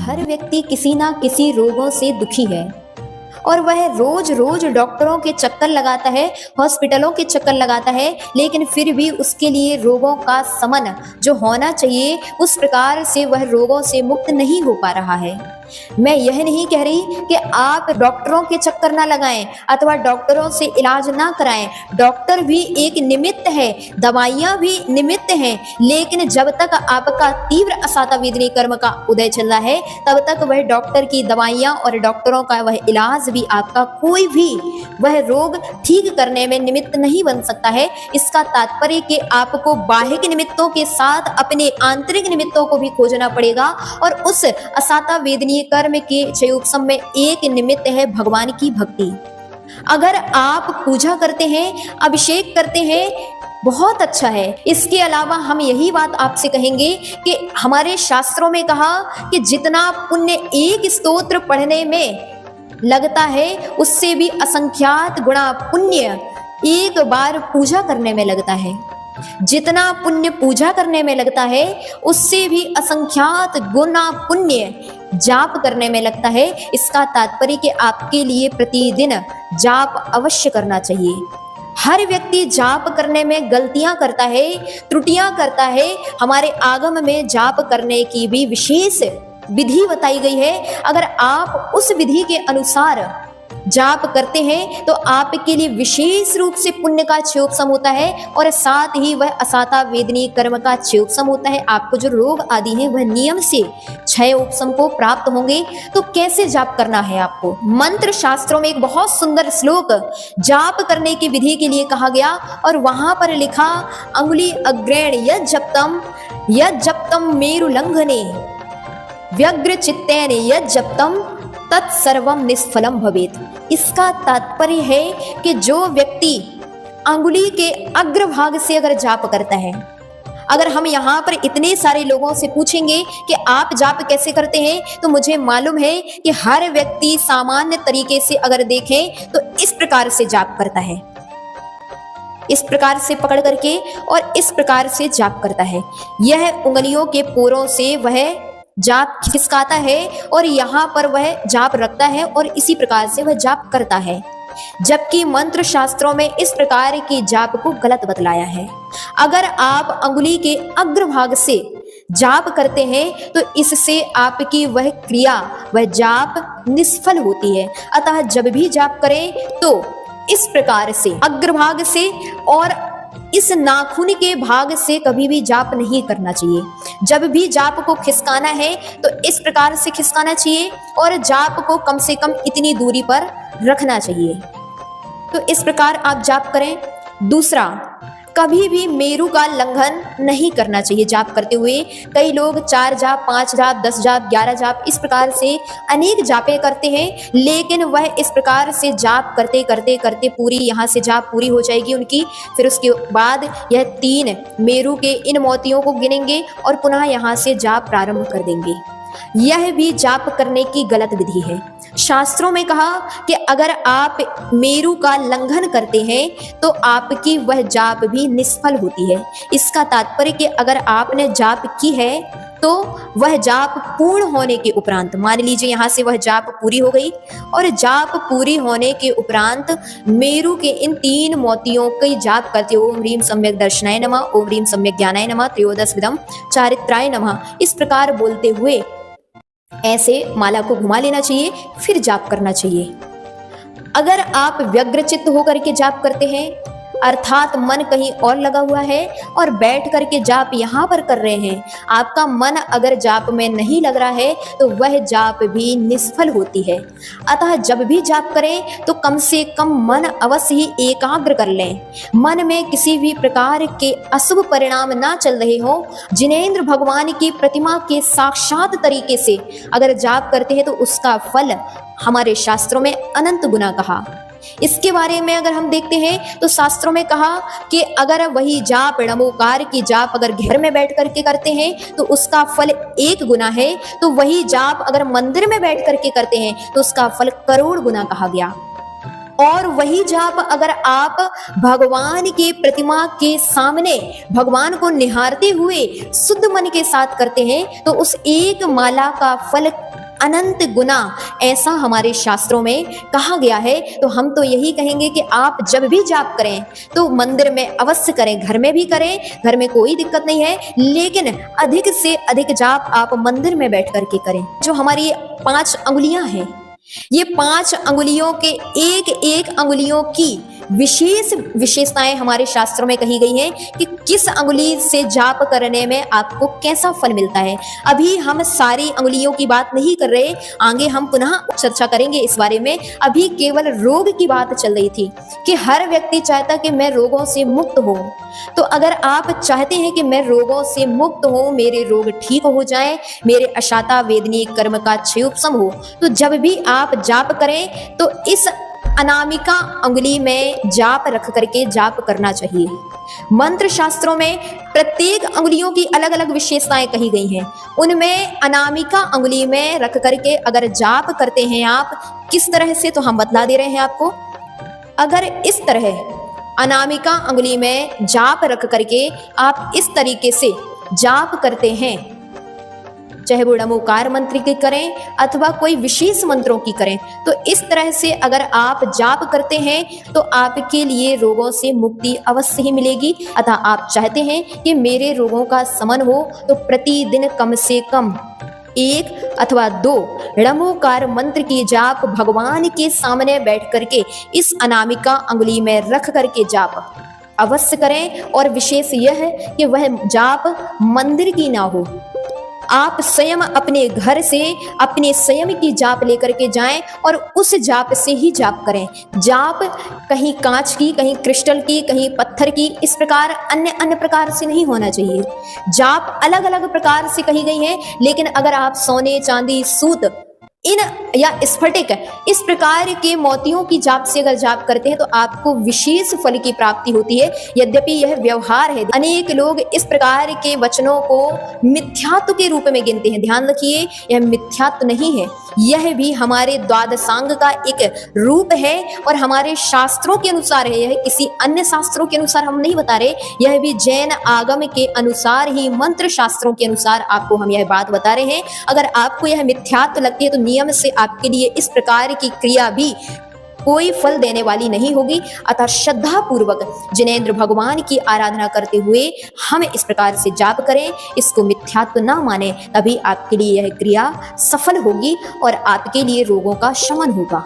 हर व्यक्ति किसी ना किसी रोगों से दुखी है और वह रोज रोज डॉक्टरों के चक्कर लगाता है, हॉस्पिटलों के चक्कर लगाता है, लेकिन फिर भी उसके लिए रोगों का शमन जो होना चाहिए उस प्रकार से वह रोगों से मुक्त नहीं हो पा रहा है। मैं यह नहीं कह रही कि आप डॉक्टरों के चक्कर ना लगाएं अथवा डॉक्टरों से इलाज ना कराएं। डॉक्टर भी एक निमित्त है, दवाइयां भी निमित्त हैं, लेकिन जब तक आपका तीव्र असाता वेदनी कर्म का उदय चल रहा है तब तक वह डॉक्टर की दवाइयां और डॉक्टरों का वह इलाज भी आपका कोई भी वह रोग ठीक करने में निमित्त नहीं बन सकता है। इसका तात्पर्य कि आपको बाह्य निमित्तों के साथ अपने आंतरिक निमित्तों को भी खोजना पड़ेगा और उस असाता वेदनीय कर्म के क्षयोपशम में एक निमित्त है भगवान की भक्ति। अगर आप पूजा करते हैं, अभिषेक करते हैं, बहुत अच्छा है। इसके अलावा हम यही बात आपसे कहेंगे कि हमारे शास्त्रों में कहा कि जितना पुण्य एक स्तोत्र पढ़ने में लगता है उससे भी असंख्यात गुणा पुण्य एक बार पूजा करने में लगता है। जितना पुण्य पूजा करने में लगता है उससे भी असंख्यात गुना पुण्य जाप करने में लगता है। इसका तात्पर्य कि आपके लिए प्रतिदिन जाप अवश्य करना चाहिए। हर व्यक्ति जाप करने में गलतियां करता है, त्रुटियां करता है। हमारे आगम में जाप करने की भी विशेष विधि बताई गई है। अगर आप उस विधि के अनुसार जाप करते हैं तो आपके लिए विशेष रूप से पुण्य का क्षयोपशम होता है और साथ ही वह असाता वेदनी कर्म का क्षयोपशम होता है। आपको जो रोग आदि हैं वह नियम से क्षयोपशम को प्राप्त होंगे। तो कैसे जाप करना है आपको? मंत्र शास्त्रों में एक बहुत सुंदर श्लोक जाप करने की विधि के लिए कहा गया और वहां पर लिखा, अंगुली अग्रेण यद जप्तम मेरु लंघने व्यग्र चित्तेन यद जप्तम तत्सर्वम निष्फलम भवेत। इसका तात्पर्य है कि जो व्यक्ति अंगुली के अग्रभाग से अगर जाप करता है, अगर हम यहाँ पर इतने सारे लोगों से पूछेंगे कि आप जाप कैसे करते हैं तो मुझे मालूम है कि हर व्यक्ति सामान्य तरीके से अगर देखें तो इस प्रकार से जाप करता है, इस प्रकार से पकड़ करके और इस प्रकार से जाप करता है। यह उंगलियों के पोरों से वह जाप खिसकाता है और यहाँ पर वह जाप रखता है और इसी प्रकार से वह जाप करता है। जबकि मंत्र शास्त्रों में इस प्रकार की जाप को गलत बतलाया है। अगर आप अंगुली के अग्रभाग से जाप करते हैं तो इससे आपकी वह क्रिया, वह जाप निष्फल होती है। अतः जब भी जाप करें तो इस प्रकार से अग्रभाग से और इस नाखून के भाग से कभी भी जाप नहीं करना चाहिए। जब भी जाप को खिसकाना है तो इस प्रकार से खिसकाना चाहिए और जाप को कम से कम इतनी दूरी पर रखना चाहिए। तो इस प्रकार आप जाप करें। दूसरा, कभी भी मेरु का लंघन नहीं करना चाहिए जाप करते हुए। कई लोग 4 जाप, 5 जाप, 10 जाप, 11 जाप इस प्रकार से अनेक जापें करते हैं, लेकिन वह इस प्रकार से जाप करते करते करते पूरी यहाँ से जाप पूरी हो जाएगी उनकी। फिर उसके बाद यह 3 मेरु के इन मोतियों को गिनेंगे और पुनः यहाँ से जाप प्रारंभ कर देंगे। यह भी जाप करने की गलत विधि है। शास्त्रों में कहा कि अगर आप मेरु का लंघन करते हैं तो आपकी वह जाप भी निष्फल होती है। इसका तात्पर्य कि अगर आपने जाप की है तो वह जाप पूर्ण होने के उपरांत, मान लीजिए यहाँ से वह जाप पूरी हो गई और जाप पूरी होने के उपरांत मेरु के इन 3 मोतियों की जाप करते ओम ह्रीम सम्यक दर्शनाय नमः, ओम ह्रीम सम्यक ज्ञानाय नमः, त्रयोदश विदम चारित्राय नमः, इस प्रकार बोलते हुए ऐसे माला को घुमा लेना चाहिए, फिर जाप करना चाहिए। अगर आप व्यग्रचित्त होकर के जाप करते हैं, अर्थात मन कहीं और लगा हुआ है और बैठ करके जाप यहाँ पर कर रहे हैं, आपका मन अगर जाप में नहीं लग रहा है तो वह जाप भी निष्फल होती है। अतः जब भी जाप करें तो कम से कम मन अवश्य ही एकाग्र कर लें। मन में किसी भी प्रकार के अशुभ परिणाम ना चल रहे हो। जिनेंद्र भगवान की प्रतिमा के साक्षात तरीके से अगर जाप करते हैं तो उसका फल हमारे शास्त्रों में अनंत गुना कहा। इसके बारे में अगर हम देखते हैं तो शास्त्रों में कहा कि अगर वही जाप नमोकार की जाप अगर घर में बैठ करके करते हैं तो उसका फल 1 गुना है, तो वही जाप अगर मंदिर में बैठ करके करते हैं तो उसका फल करोड़ गुना कहा गया। और वही जाप अगर आप भगवान के प्रतिमा के सामने भगवान को निहारते हुए शुद्ध मन के साथ करते हैं तो उस एक माला का फल अनंत गुना, ऐसा हमारे शास्त्रों में कहा गया है। तो हम तो यही कहेंगे कि आप जब भी जाप करें तो मंदिर में अवश्य करें, घर में भी करें, घर में कोई दिक्कत नहीं है, लेकिन अधिक से अधिक जाप आप मंदिर में बैठ करके करें। जो हमारी 5 अंगुलियां हैं, ये 5 अंगुलियों के एक एक अंगुलियों की विशेष विशेषताएं हमारे शास्त्रों में कही गई हैं कि किस अंगुली से जाप करने में आपको कैसा फल मिलता है। अभी हम सारी अंगुलियों की बात नहीं कर रहे, आगे हम पुनः चर्चा करेंगे इस बारे में। अभी केवल रोग की बात चल रही थी कि हर व्यक्ति चाहता कि मैं रोगों से मुक्त हूं। तो अगर आप चाहते हैं कि मैं रोगों से मुक्त हूं, मेरे रोग ठीक हो जाएं, मेरे अशाता वेदनी कर्म का क्षयोपशम हो, तो जब भी आप जाप करें तो इस अनामिका अंगुली में जाप रख करके जाप करना चाहिए। मंत्र शास्त्रों में प्रत्येक अंगुलियों की अलग अलग विशेषताएं कही गई हैं। उनमें अनामिका अंगुली में रख करके अगर जाप करते हैं आप, किस तरह से, तो हम बतला दे रहे हैं आपको। अगर इस तरह अनामिका अंगुली में जाप रख करके आप इस तरीके से जाप करते हैं, चाहे वो नमोकार मंत्र की करें अथवा कोई विशेष मंत्रों की करें, तो इस तरह से अगर आप जाप करते हैं तो आपके लिए रोगों से मुक्ति अवश्य ही मिलेगी। अतः आप चाहते हैं कि मेरे रोगों का शमन हो, तो प्रतिदिन कम से कम 1 अथवा 2 नमोकार मंत्र की जाप भगवान के सामने बैठ करके इस अनामिका अंगुली में रख करके जाप अवश्य करें। और विशेष यह है कि वह जाप मंदिर की ना हो, आप स्वयं अपने घर से अपने स्वयं की जाप लेकर के जाएं और उस जाप से ही जाप करें। जाप कहीं कांच की, कहीं क्रिस्टल की, कहीं पत्थर की, इस प्रकार अन्य अन्य प्रकार से नहीं होना चाहिए। जाप अलग अलग प्रकार से कही गई है, लेकिन अगर आप सोने, चांदी, सूत इन या स्फटिक इस प्रकार के मोतियों की जाप से अगर जाप करते हैं तो आपको विशेष फल की प्राप्ति होती है। यद्यपि यह व्यवहार है, अनेक लोग इस प्रकार के वचनों को मिथ्यात्व के रूप में गिनते हैं। ध्यान रखिए, यह मिथ्यात्व नहीं है, यह भी हमारे द्वादशांग का एक रूप है और हमारे शास्त्रों के अनुसार है। यह किसी अन्य शास्त्रों के अनुसार हम नहीं बता रहे, यह भी जैन आगम के अनुसार ही, मंत्र शास्त्रों के अनुसार आपको हम यह बात बता रहे हैं। अगर आपको यह मिथ्यात्व लगती है तो नियम से आपके लिए इस प्रकार की क्रिया भी कोई फल देने वाली नहीं होगी। अतः श्रद्धा पूर्वक जिनेंद्र भगवान की आराधना करते हुए हम इस प्रकार से जाप करें, इसको मिथ्यात्व न माने, तभी आपके लिए यह क्रिया सफल होगी और आपके लिए रोगों का शमन होगा।